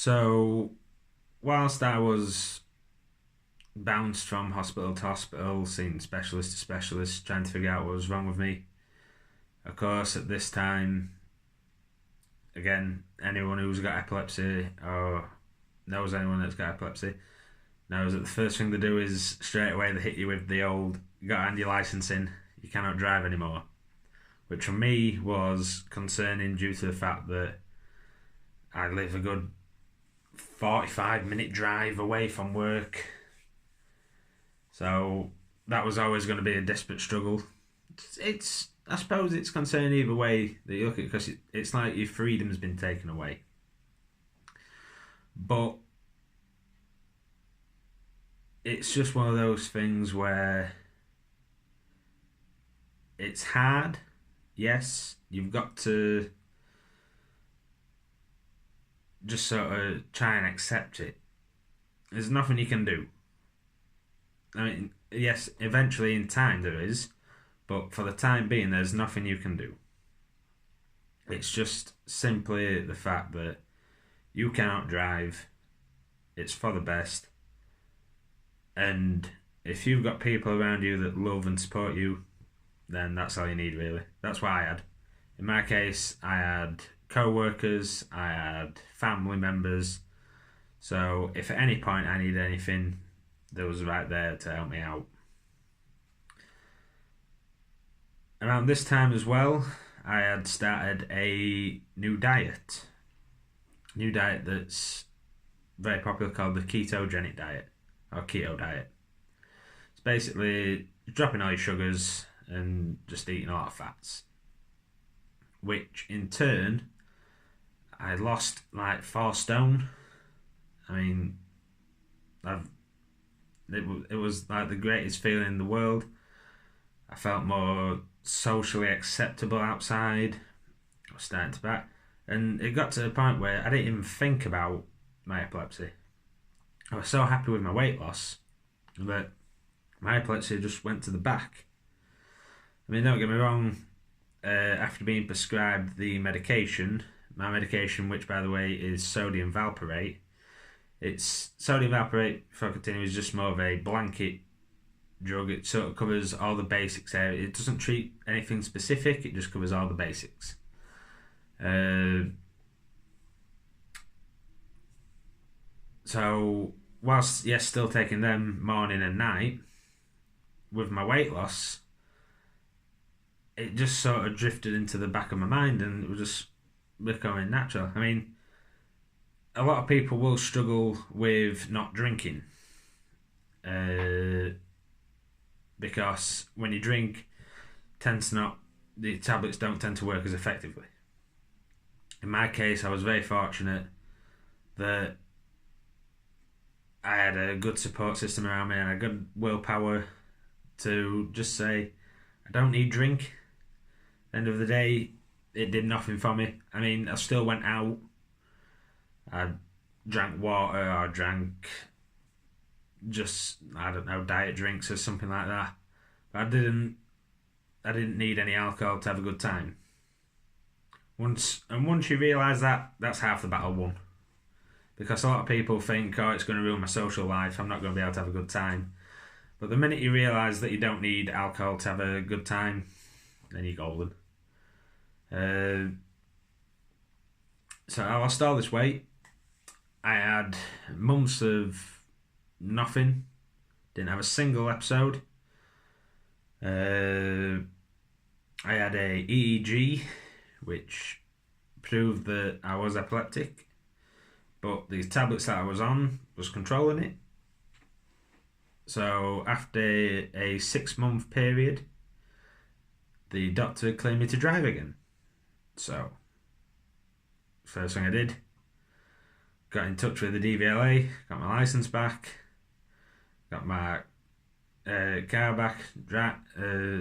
So, whilst I was bounced from hospital to hospital, seeing specialist to specialist, trying to figure out what was wrong with me, of course, at this time, again, anyone who's got epilepsy or knows anyone that's got epilepsy knows that the first thing they do is straight away they hit you with the old, you got to hand your licence in, you cannot drive anymore. Which for me was concerning due to the fact that I live a good 45-minute drive away from work. So that was always going to be a desperate struggle. It's I suppose it's concerning either way that you look at it, because it's like your freedom's been taken away. But it's just one of those things where it's hard. Yes, you've got to just sort of try and accept it. There's nothing you can do. I mean, yes, eventually in time there is, but for the time being, there's nothing you can do. It's just simply the fact that you cannot drive. It's for the best. And if you've got people around you that love and support you, then that's all you need, really. That's what I had. In my case, I had co-workers, I had family members. So if at any point I needed anything, they was right there to help me out. Around this time as well, I had started a new diet. New diet that's very popular, called the ketogenic diet, or keto diet. It's basically dropping all your sugars and just eating a lot of fats. Which in turn, I lost like 4 stone. I mean, it was like the greatest feeling in the world. I felt more socially acceptable outside. I was starting to back. And it got to the point where I didn't even think about my epilepsy. I was so happy with my weight loss that my epilepsy just went to the back. I mean, don't get me wrong, after being prescribed the medication, my medication, which by the way is sodium valproate, it's sodium valproate, for continuing, is just more of a blanket drug. It sort of covers all the basics there. It doesn't treat anything specific, it just covers all the basics. So, whilst, yes, still taking them morning and night, with my weight loss, it just sort of drifted into the back of my mind and it was just becoming natural. I mean, a lot of people will struggle with not drinking. Because when you drink, the tablets don't tend to work as effectively. In my case, I was very fortunate that I had a good support system around me and a good willpower to just say, I don't need drink. End of the day, it did nothing for me. I mean, I still went out. I drank water, or drank just, I don't know, diet drinks or something like that. But I didn't need any alcohol to have a good time. Once you realise that, that's half the battle won. Because a lot of people think, oh, it's going to ruin my social life, I'm not going to be able to have a good time. But the minute you realise that you don't need alcohol to have a good time, then you're golden. So I lost all this weight. I had months of nothing. Didn't have a single episode. I had a EEG, which proved that I was epileptic. But the tablets that I was on was controlling it. So after a 6-month period, the doctor cleared me to drive again. So, first thing I did, got in touch with the DVLA, got my licence back, got my car back,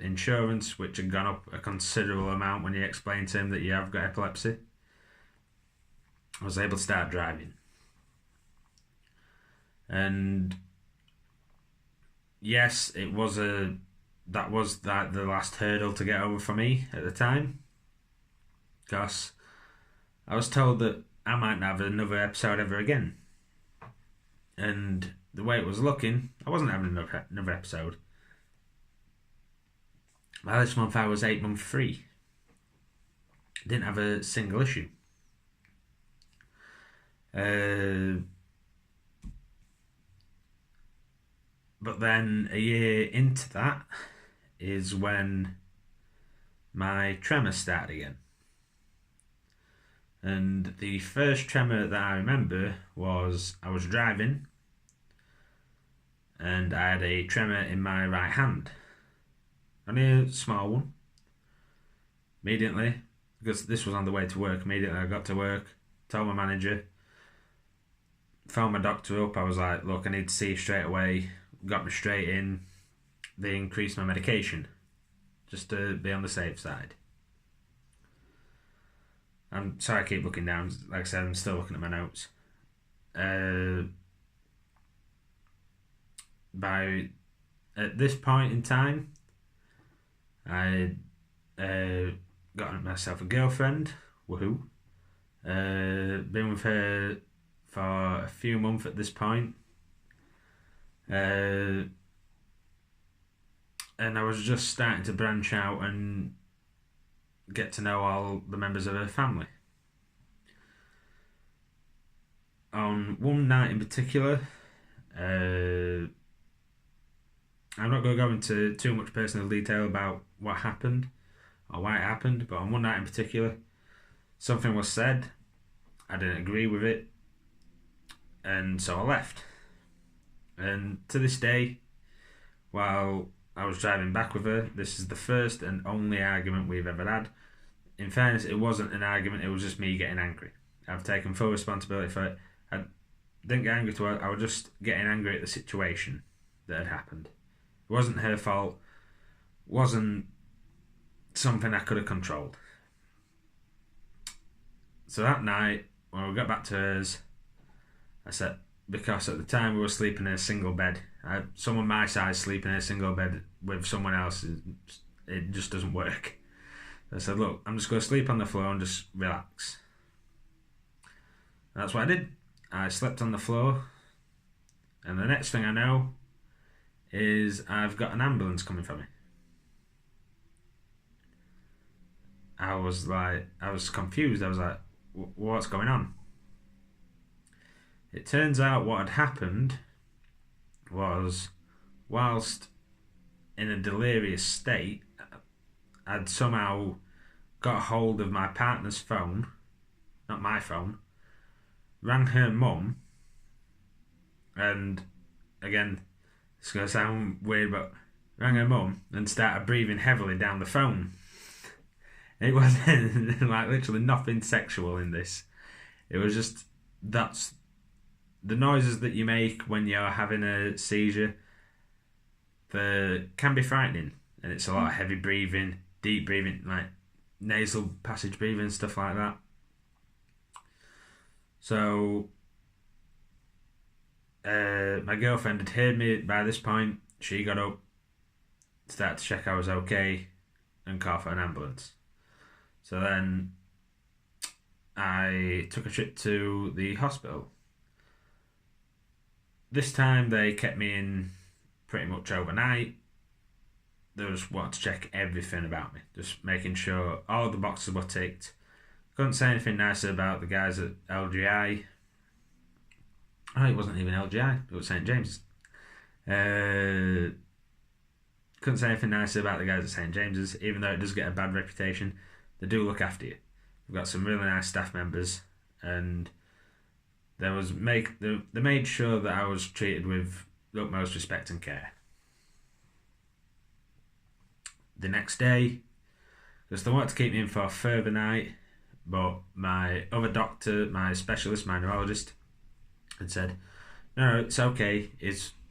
insurance, which had gone up a considerable amount when you explain to him that you have got epilepsy. I was able to start driving. And yes, that was the last hurdle to get over for me at the time. Because I was told that I might not have another episode ever again. And the way it was looking, I wasn't having another episode. By this month, I was 8 months free. Didn't have a single issue. But then a year into that is when my tremor started again. And the first tremor that I remember was I was driving and I had a tremor in my right hand. Only a small one. Immediately, because this was on the way to work, immediately I got to work, told my manager, phoned my doctor up. I was like, look, I need to see you straight away. Got me straight in. They increased my medication just to be on the safe side. I'm sorry I keep looking down. Like I said, I'm still looking at my notes. At this point in time, I got myself a girlfriend. Woohoo! Been with her for a few months at this point. And I was just starting to branch out and get to know all the members of her family. On one night in particular, I'm not going to go into too much personal detail about what happened or why it happened, but on one night in particular, something was said, I didn't agree with it, and so I left. And to this day, while I was driving back with her, this is the first and only argument we've ever had. In fairness, it wasn't an argument, it was just me getting angry. I've taken full responsibility for it. I didn't get angry to her, I was just getting angry at the situation that had happened. It wasn't her fault, wasn't something I could have controlled. So that night, when we got back to hers, I said, because at the time we were sleeping in a single bed. Someone my size sleeping in a single bed with someone else, it just doesn't work. I said, look, I'm just going to sleep on the floor and just relax. And that's what I did. I slept on the floor, and the next thing I know is I've got an ambulance coming for me. I was confused. I was like, what's going on? It turns out what had happened was, whilst in a delirious state, I'd somehow got hold of my partner's phone, not my phone, rang her mum, and again, it's going to sound weird, but rang her mum and started breathing heavily down the phone. It wasn't like literally nothing sexual in this. It was just, that's the noises that you make when you're having a seizure. They can be frightening, and it's a lot of heavy breathing, deep breathing, like nasal passage breathing, stuff like that. So my girlfriend had heard me by this point. She got up, started to check I was okay, and called for an ambulance. So then I took a trip to the hospital. This time they kept me in pretty much overnight. They just wanted to check everything about me, just making sure all the boxes were ticked. Couldn't say anything nicer about the guys at LGI. Oh, it wasn't even LGI, it was St James's. Couldn't say anything nicer about the guys at St James's, even though it does get a bad reputation. They do look after you. We've got some really nice staff members, and they made sure that I was treated with the utmost respect and care. The next day, because they wanted to keep me in for a further night, but my other doctor, my specialist, my neurologist, had said, no, it's okay,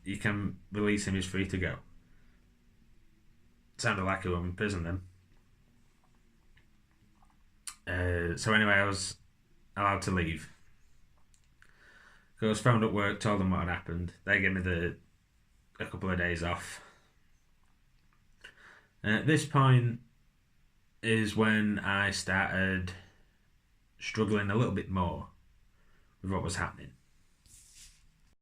you can release him, he's free to go. Sounded like he was in prison then. So anyway, I was allowed to leave. So I was phoned at work, told them what had happened. They gave me a couple of days off. And at this point is when I started struggling a little bit more. with what was happening.